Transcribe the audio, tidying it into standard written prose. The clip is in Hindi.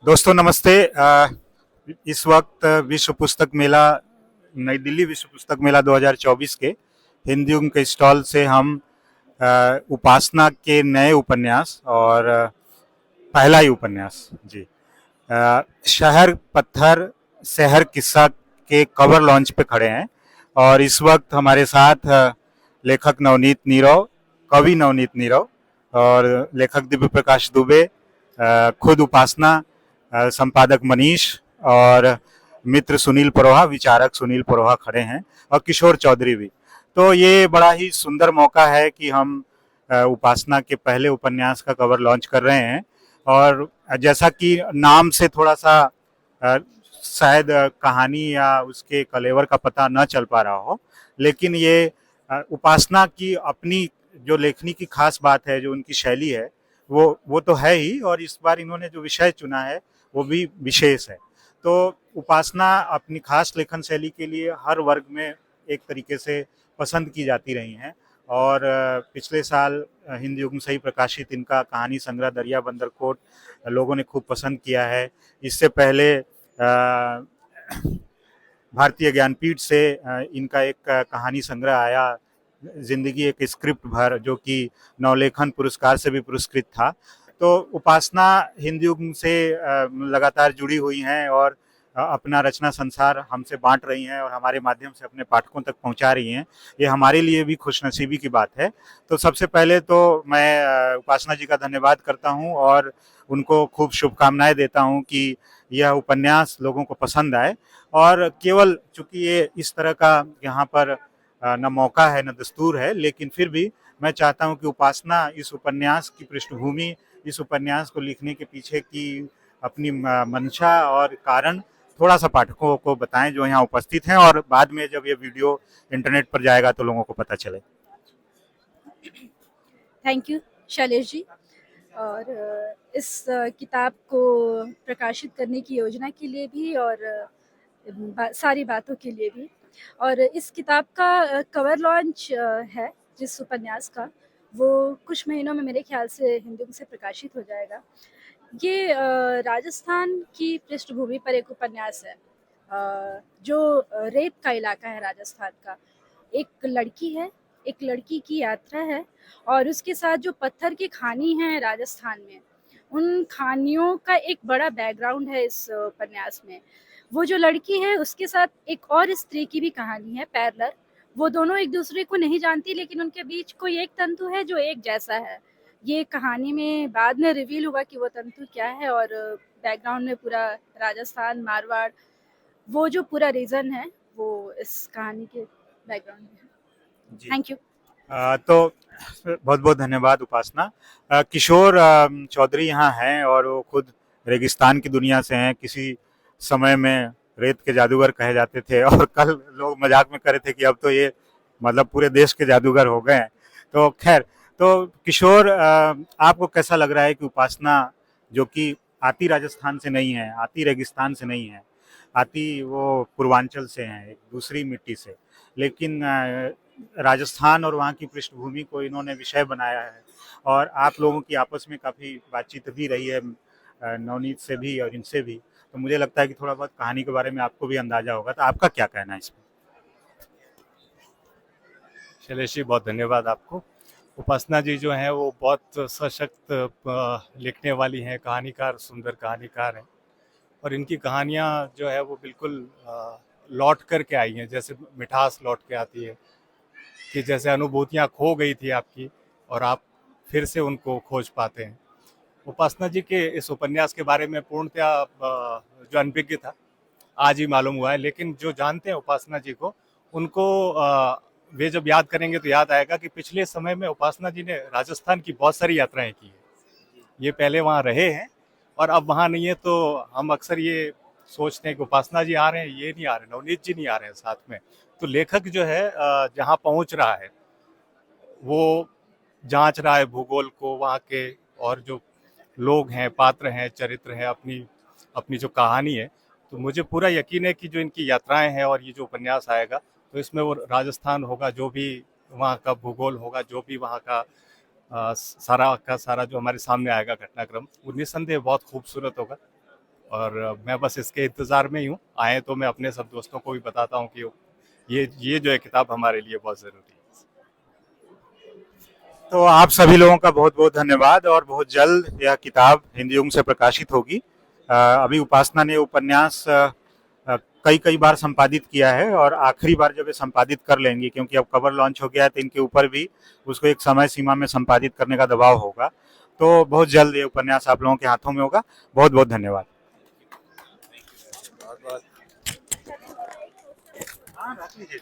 दोस्तों नमस्ते। इस वक्त विश्व पुस्तक मेला, नई दिल्ली विश्व पुस्तक मेला 2024 के हिंदी के स्टॉल से हम उपासना के नए उपन्यास और पहला ही उपन्यास जी, शहर पत्थर शहर किस्सा के कवर लॉन्च पे खड़े हैं। और इस वक्त हमारे साथ लेखक नवनीत नीरव, कवि नवनीत नीरव और लेखक दिव्य प्रकाश दुबे, खुद उपासना, संपादक मनीष और मित्र सुनील परोहा, विचारक सुनील परोहा खड़े हैं और किशोर चौधरी भी। तो ये बड़ा ही सुंदर मौका है कि हम उपासना के पहले उपन्यास का कवर लॉन्च कर रहे हैं। और जैसा कि नाम से थोड़ा सा शायद कहानी या उसके कलेवर का पता न चल पा रहा हो, लेकिन ये उपासना की अपनी जो लेखनी की खास बात है, जो उनकी शैली है, वो तो है ही। और इस बार इन्होंने जो विषय चुना है वो भी विशेष है। तो उपासना अपनी खास लेखन शैली के लिए हर वर्ग में एक तरीके से पसंद की जाती रही हैं। और पिछले साल हिंदी युग में सही प्रकाशित इनका कहानी संग्रह दरिया बंदर कोट लोगों ने खूब पसंद किया है। इससे पहले भारतीय ज्ञानपीठ से इनका एक कहानी संग्रह आया, जिंदगी एक स्क्रिप्ट भर, जो कि नवलेखन पुरस्कार से भी पुरस्कृत था। तो उपासना हिंदी युग से लगातार जुड़ी हुई हैं और अपना रचना संसार हमसे बांट रही हैं और हमारे माध्यम से अपने पाठकों तक पहुंचा रही हैं। ये हमारे लिए भी खुशनसीबी की बात है। तो सबसे पहले तो मैं उपासना जी का धन्यवाद करता हूं और उनको खूब शुभकामनाएं देता हूं कि यह उपन्यास लोगों को पसंद आए। और केवल चूंकि ये इस तरह का यहाँ पर न मौका है न दस्तूर है, लेकिन फिर भी मैं चाहता हूँ कि उपासना इस उपन्यास की पृष्ठभूमि, इस उपन्यास को लिखने के पीछे की अपनी मंशा और कारण थोड़ा सा पाठकों को बताएं जो यहाँ उपस्थित हैं, और बाद में जब ये वीडियो इंटरनेट पर जाएगा तो लोगों को पता चले। Thank you Shailesh ji. और इस किताब को प्रकाशित करने की योजना के लिए भी और सारी बातों के लिए भी। और इस किताब का कवर लॉन्च है जिस उपन्यास का, वो कुछ महीनों में मेरे ख्याल से हिंदी से प्रकाशित हो जाएगा। ये राजस्थान की पृष्ठभूमि पर एक उपन्यास है। जो रेप का इलाका है राजस्थान का। एक लड़की है, एक लड़की की यात्रा है और उसके साथ जो पत्थर की खानी है राजस्थान में, उन खानियों का एक बड़ा बैकग्राउंड है इस उपन्यास में। वो जो लड़की है उसके साथ एक और स्त्री की भी कहानी है, पैरलर। वो दोनों एक दूसरे को नहीं जानती, लेकिन उनके बीच कोई एक तंतु है जो एक जैसा है। ये कहानी में बाद में रिवील हुआ कि वो तंतु क्या है। और बैकग्राउंड में पूरा राजस्थान, मारवाड़, वो जो पूरा रीजन है वो इस कहानी के बैकग्राउंड में है। जी। Thank you. तो बहुत बहुत धन्यवाद उपासना। किशोर चौधरी यहाँ हैं और वो खुद रेगिस्तान की दुनिया से हैं। किसी समय में रेत के जादूगर कहे जाते थे और कल लोग मजाक में कर रहे थे कि अब तो ये मतलब पूरे देश के जादूगर हो गए हैं। तो खैर, तो किशोर, आपको कैसा लग रहा है कि उपासना, जो कि आती राजस्थान से नहीं है, आती रेगिस्तान से नहीं है, आती वो पूर्वांचल से हैं, एक दूसरी मिट्टी से, लेकिन राजस्थान और वहाँ की पृष्ठभूमि को इन्होंने विषय बनाया है। और आप लोगों की आपस में काफ़ी बातचीत भी रही है, नवनीत से भी और इनसे भी। तो मुझे लगता है कि थोड़ा बहुत कहानी के बारे में आपको भी अंदाजा होगा। तो आपका क्या कहना है इसमें? शैलेश जी, बहुत धन्यवाद आपको। उपासना जी जो हैं वो बहुत सशक्त लिखने वाली हैं, कहानीकार, सुंदर कहानीकार हैं। और इनकी कहानियाँ जो है वो बिल्कुल लौट कर के आई हैं, जैसे मिठास लौट के आती है, कि जैसे अनुभूतियाँ खो गई थी आपकी और आप फिर से उनको खोज पाते हैं। उपासना जी के इस उपन्यास के बारे में पूर्णतया जो अनभिज्ञ था, आज ही मालूम हुआ है। लेकिन जो जानते हैं उपासना जी को, उनको वे जब याद करेंगे तो याद आएगा कि पिछले समय में उपासना जी ने राजस्थान की बहुत सारी यात्राएं की है। ये पहले वहाँ रहे हैं और अब वहाँ नहीं है, तो हम अक्सर ये सोचते हैं कि उपासना जी आ रहे हैं, ये नहीं आ रहे, नवनीत जी नहीं आ रहे हैं साथ में। तो लेखक जो है जहाँ पहुँच रहा है वो जांच रहा है भूगोल को, वहाँ के और जो लोग हैं, पात्र हैं, चरित्र हैं, अपनी अपनी जो कहानी है। तो मुझे पूरा यकीन है कि जो इनकी यात्राएं हैं और ये जो उपन्यास आएगा, तो इसमें वो राजस्थान होगा, जो भी वहाँ का भूगोल होगा, जो भी वहाँ का सारा का सारा जो हमारे सामने आएगा घटनाक्रम, वो निस्संदेह बहुत खूबसूरत होगा। और मैं बस इसके इंतज़ार में ही हूँ। आए तो मैं अपने सब दोस्तों को भी बताता हूँ कि ये जो है किताब हमारे लिए बहुत ज़रूरी है। तो आप सभी लोगों का बहुत बहुत धन्यवाद और बहुत जल्द यह किताब हिंदी युग से प्रकाशित होगी। अभी उपासना ने उपन्यास कई कई बार संपादित किया है और आखिरी बार जब ये संपादित कर लेंगी, क्योंकि अब कवर लॉन्च हो गया है तो इनके ऊपर भी उसको एक समय सीमा में संपादित करने का दबाव होगा। तो बहुत जल्द ये उपन्यास आप लोगों के हाथों में होगा। बहुत बहुत धन्यवाद। हाँ, रख लीजिए।